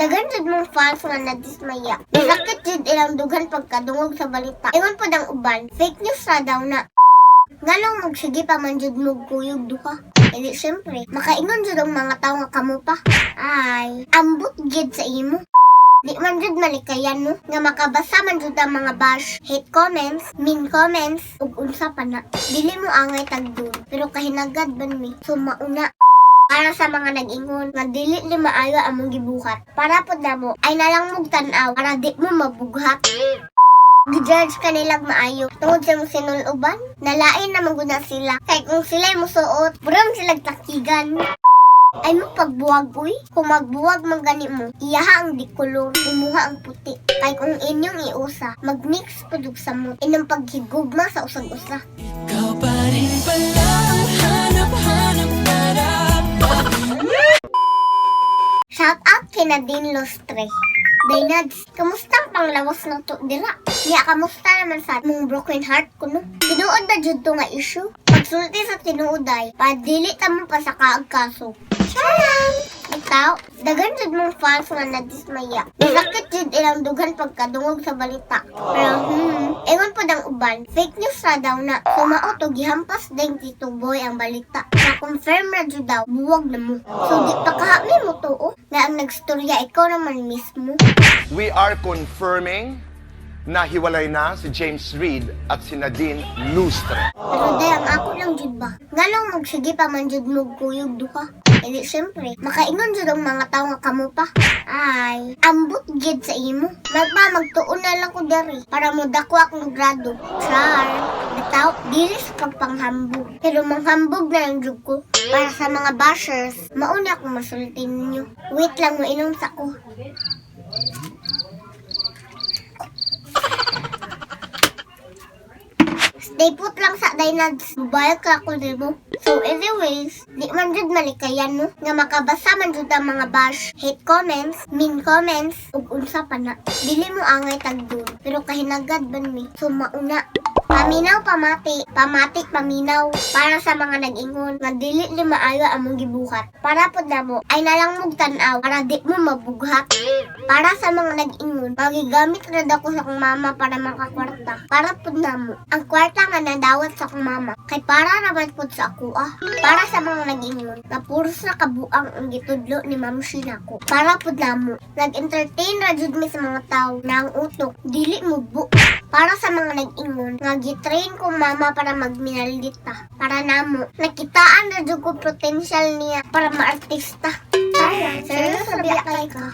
Dagan jud mong fans nga nadismaya. Sakit jud ilang dugan pagkadungog sa balita. Ingon po dang uban, fake news ra daw na. Nganong magsige pa man jud mo kuyog duha. Hindi siyempre, makaingon jud ang mga tao nga kamo pa. Ay, ambot gid sa imo. Di man jud malikayan no, nga makabasa man jud ang mga bash, hate comments, mean comments, ug unsa pa na. Dili mo angay tagdun, pero kahinagad ban mi, sumauna. Para sa mga nag-ingon, nga dili ni maayo among gibuhat. Para pod namo, ay nalang mong tanaw, para di mo mabughat. Gi-judge ka nilang maayo. Tungod sa mong sinuloban, nalain naman guna sila. Kaya kung sila'y musuot, buram silang takigan. Ay mo pagbuwag uy, kung magbuwag man gani mo, iyaha ang dikulor, imuha ang puti. Kaya kung inyong iusa, mag-mix pudug sa mo, inang paghigugma sa usag-usa. Ikaw pa rin pala ang hanap-hanap para. Shout out kay Nadine Lustre. Dainads, kamusta ang panglawas na to dira? Niya, kamusta naman sa mong broken heart ko no? Tinuod na jud to nga issue. Pagsulti sa tinuoday, padili ta mo pa sa kaag kaso. Charam! Ikaw, dagan jud mong fans nga nadismaya. Sakit jud ilang dugan pagkadungog sa balita. Pero ingon po dang uban, fake news ra daw na. Sumao to gihampas ding Tito Boy ang balita. Na-confirm ra jud daw, buwag na mo. So di pa kahami mo to na ang nagstorya ikaw naman mismo. We are confirming na hiwalay na si James Reid at si Nadine Lustre. Pero day, ang ako lang jud ba? Nganong magsige pa man jud mo kuyog duha. Hindi siyempre, makaingon jud ang mga tao nga kamo pa. Ay, ambot gid sa imo. Magtuon na lang ko dari para mo dako akong grado. Char, bitaw, dili sa pagpanghambog. Pero manghambog na lang jud ko. Para sa mga bashers, mauna akong masultin ninyo. Wait lang mo inom sa ko. Stay put lang sa Dainads. Bubayag ka ako mo. So anyways, di man jud malikayan no, nga makabasa man jud ang mga bash, hate comments, mean comments, ug unsa pa na. Dili mo angay tagdun, pero kahinagad ban mi. So mauna. Paminaw pamati, pamatik paminaw. Para sa mga nag-ingon, nga dili ni maayo among gibuhat. Para pod namo, ay nalang mong tanaw, para di mo mabughat. Para sa mga nag-ingon, magigamit na daw ko sa kong mama para makakwarta. Para pod namo, ang kwarta nga nadawat sa kong mama, kay para naman pod sa ako Para sa mga nag-ingon, na puros na kabuang ang gitudlo ni Ma'am Sheen ako. Para pod namo, nag-entertain ra jud mi sa mga tao na ang utok, dili mo bu. Para sa mga nag-ingon, nga gitrain ko mama para magminaldita. Para namo, nakitaan na jud ko potential niya para maartista. Ay, seryoso biya kay ka.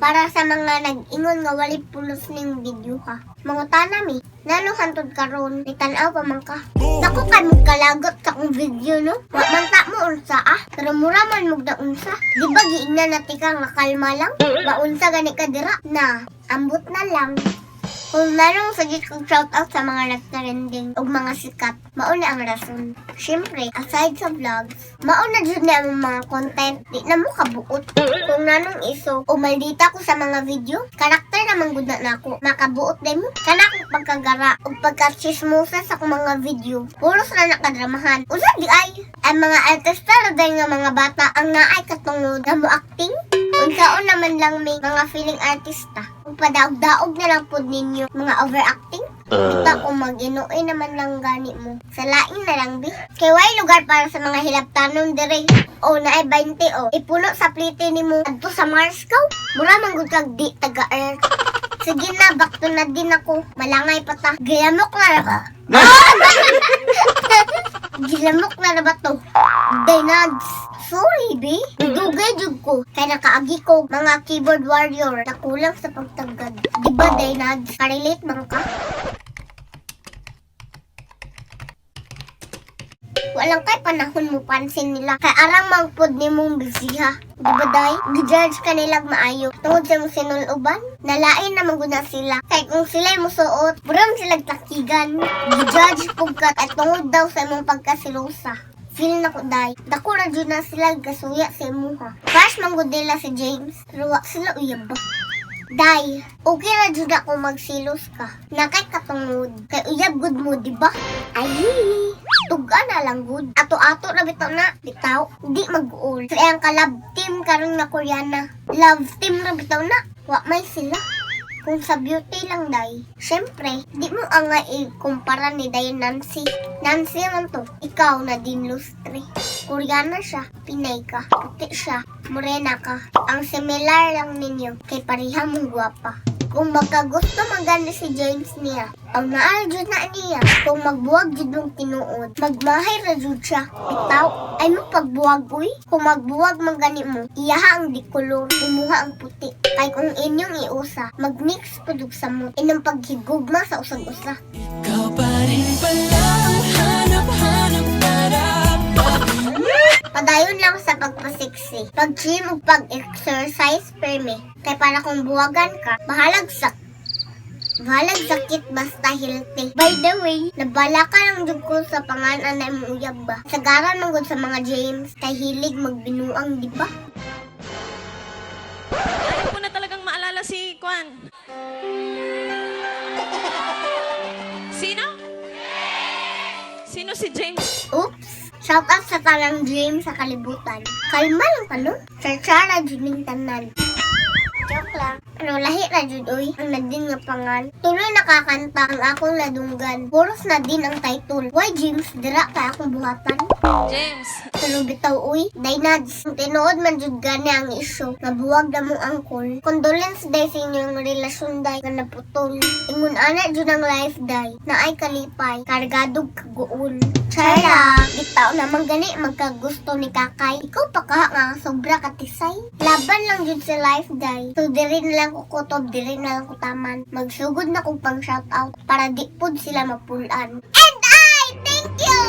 Para sa mga nag-ingon nga wali pulos ning video ha. Mangutana mi, nano hantod karon, nitan-aw pa man ka. Dako kay mo kalagot sa kong video no. Wa man ta mo unsa pero mura man mo da unsa. Di ba giingnan nati ka nga kalma lang? Ba unsa gani ka dira na ambot na lang. Kung nanong sagit kong shoutout sa mga nag-trending o mga sikat, mauna ang rason. Siyempre, aside sa vlogs, mauna dyan na ang mga content, di na mo kabuot. Kung nanong iso, o maldita ko sa mga video, karakter naman gud na ako, makabuot din mo. Kana kong pagkagara o pagkachismosa sa kong mga video, puros na nakadramahan. Usa di ay, ang mga artista na dahil nga mga bata ang naay katungod na mo acting. Unsaon naman lang may mga feeling artista. Kung padaog-daog na lang po ninyo mga overacting. Kita kung mag-inuoy naman lang gani mo. Sa lain na lang, bi. Kay way lugar para sa mga hilaptanon dire. O naay 20 o. Ipuno sa plite ni mo. Adto sa Mars ka. Mura manggod kag di taga-Earth. Sige na, back to na din ako. Malangay pa ta. Gilamok na ba? Gilamok na ba to? Dainads. Sorry, be. Dugay jud ko. Kaya nakaagi ko mga keyboard warrior na kulang sa pagtagad. Diba, Dainads? Karelate man ka? Walang kay panahon mo pansin nila. Kaya arang magpod ni mong bisiha. Diba, day? Gi-judge ka nilang maayo. Tungod sa mong sinuloban, nalain naman guna sila. Kaya kung sila'y musuot, buram silang takigan. Gi-judge pugkat at tungod daw sa mong pagkasilosa. Feel na ko, day. Dako na dyan na sila gasuya sa imuha. Crush manggod nila si James. Pero wak sila uyab ba? Day, okay na dyan ako magsilos ka. Nakay katungod. Kay uyab good mo, diba? Ay! Tuga na lang good. Ato-ato na bitaw na. Bitaw, di mag-uol. Sila ang ka-love team karon nga Koreana. Love team na bitaw na. Wa may sila. Kung sa beauty lang, day. Siyempre, di mo nga i-kumpara ni Day Nancy. Nancy naman to. Ikaw, Nadine Lustre. Koreana siya. Pinay ka. Puti siya. Morena ka. Ang similar lang ninyo. Kay pareha mong gwapa. Kung magkagusto maganda si James niya, ang naaljud na niya. Kung magbuwag jud mong tinuod, magmahay ra jud siya. Bitaw, ay mo pagbuwag uy. Kung magbuwag magani mo, iyaha ang dikulor, imuha ang puti. Kay kung inyong iusa, magmix pudug sa mo. Inang paghigugma sa usag-usa. Ikaw pa rin pala ang hanap-hanap para Padayon lang sa pagpasiksi. Pag-gym o pag-exercise, perme. Kay para kung buwagan ka, bahalag sakit basta healthy. By the way, nabala ka lang jud ko sa pangalan na imong uyab ba? Sagaran man gud sa mga James, kay hilig magbinuang, di ba? Ayaw ko na talagang maalala si Kwan. Sino? Sino si James? Oops! Shout out sa tanang James sa kalibutan. Kalma lang pa no? Sartsara jud ning tanan. Joke lang. Ano, lahi na jud oy. Ang Nadine nga pangan. Tuloy nakakanta ang akong ladunggan. Puros Nadine ang title. Why James? Dira ka akong buhatan. James. Pero bitaw uy, Daynads. Tinuod man jud gani ang isyu. Nabuwag na mong angkol. Condolence day sa inyong relasyon day nga naputol. Ingon ana jud ang life day. Na ay kalipay. Kargadog kaguol. Chara, bitaw naman gani magkagusto ni Kakay. Ikaw pa ka nga sobra katisay. Laban lang jud sa life day. So diri na lang ko kutob, diri na lang ko taman. Magsugod na kong pang shoutout para di pud sila mapulan. And I thank you!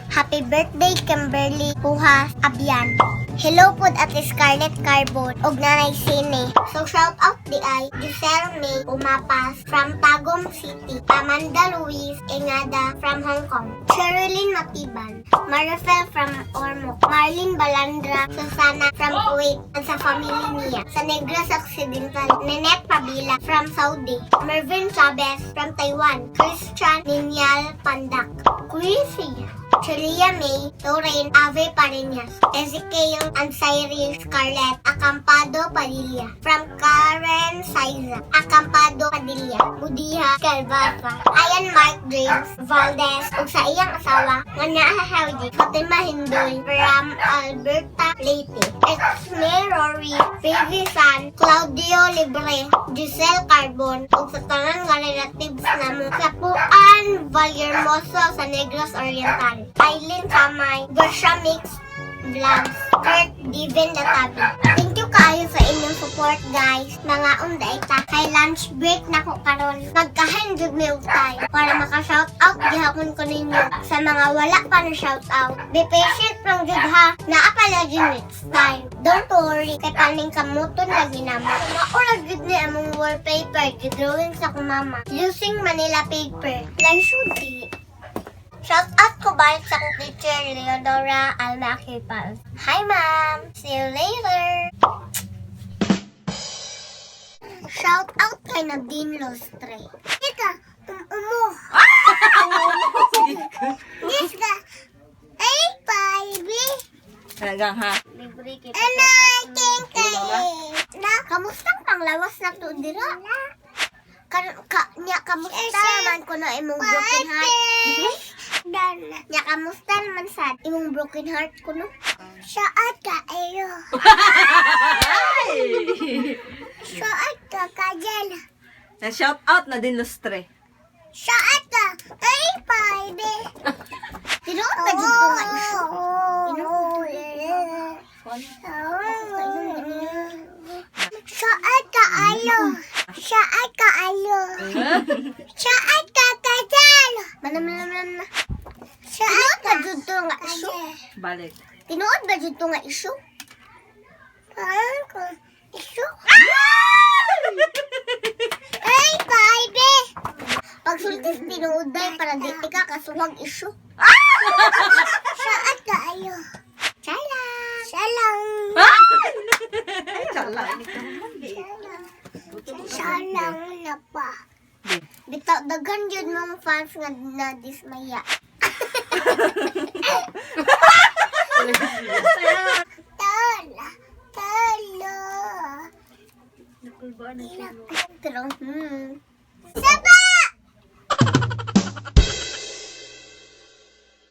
Happy birthday, Kimberly Pujas Abian. Hello pod Ate Scarlett Carbon og Nanay Sine. So shout out di ay Giselle May Umapas from Tagum City, Amanda Luis Engada from Hong Kong, Sherilyn Matiban, Marifel from Ormoc, Marlene Balandra Susana from Kuwait at sa family niya, sa Negros Occidental, Nenette Pabila from Saudi, Mervin Chavez from Taiwan, Christian Ninyal Pandak, Quizzy, Chelia May, Lorraine Ave Parinas, Ezekiel Ansairi Scarlett, Acampado Padilla, from Karen Saiza, Acampado Padilla, Budiha Calvafa, Ayan Mark James Valdez, ug sa iyang asawa, nga naahawdi, Fatima Hindoy, from Alberta Leyte, Esme Rory, Vivi San, Claudio Libre, Giselle Carbon, ug sa tanan nga relatives namo, Kapuan Valhermoso sa Negros Oriental, Aileen Samay, Bersha Mix Vlogs, Kurt Diven Latabi. Thank you kaayo sa inyong support guys. Mga unday ta, kay lunch break na ko karon. Magkahan jud mi og time para maka-shoutout gihapon ko ninyo. Sa mga wala pa na shoutout, be patient lang jud ha. Naa pala jud next time. Don't worry, kay paning kamuton na ginama. Maura jud ni among wallpaper, drawing sa ko mama. Using Manila paper. Like should shout out ko balik sa akong teacher, Leonora Almaquipal. Hi, ma'am! See you later! Shout out kay Nadine Lustre. Ika, Yes ka! Ay, baby! Talagang ha? Anay, kay! Kamustang panglawas na to, dira? Kamusta naman ko na imong broken heart? Nya, kamusta naman sad imong broken heart ko no? Saat ka ayo. Saat ka kajal. Na shout out na din Lustre. Saat ka ay baby. Tinuod ba dito nga iso? Saat ka ayo. Saat ka ayo. Saat ka kajal. Manam. Saat ba dito nga iso? Balik. Tinuod ba dito nga iso? Iso? Ay, baby! Pag sultis tinuod day para di ka kasuhag iso. Saat ka ayo. Salam. Salam. Chala. Salam na pa. Bitaw, daghan yun mong fans nga na-dismaya. Tala. Tala. Pero, Saba!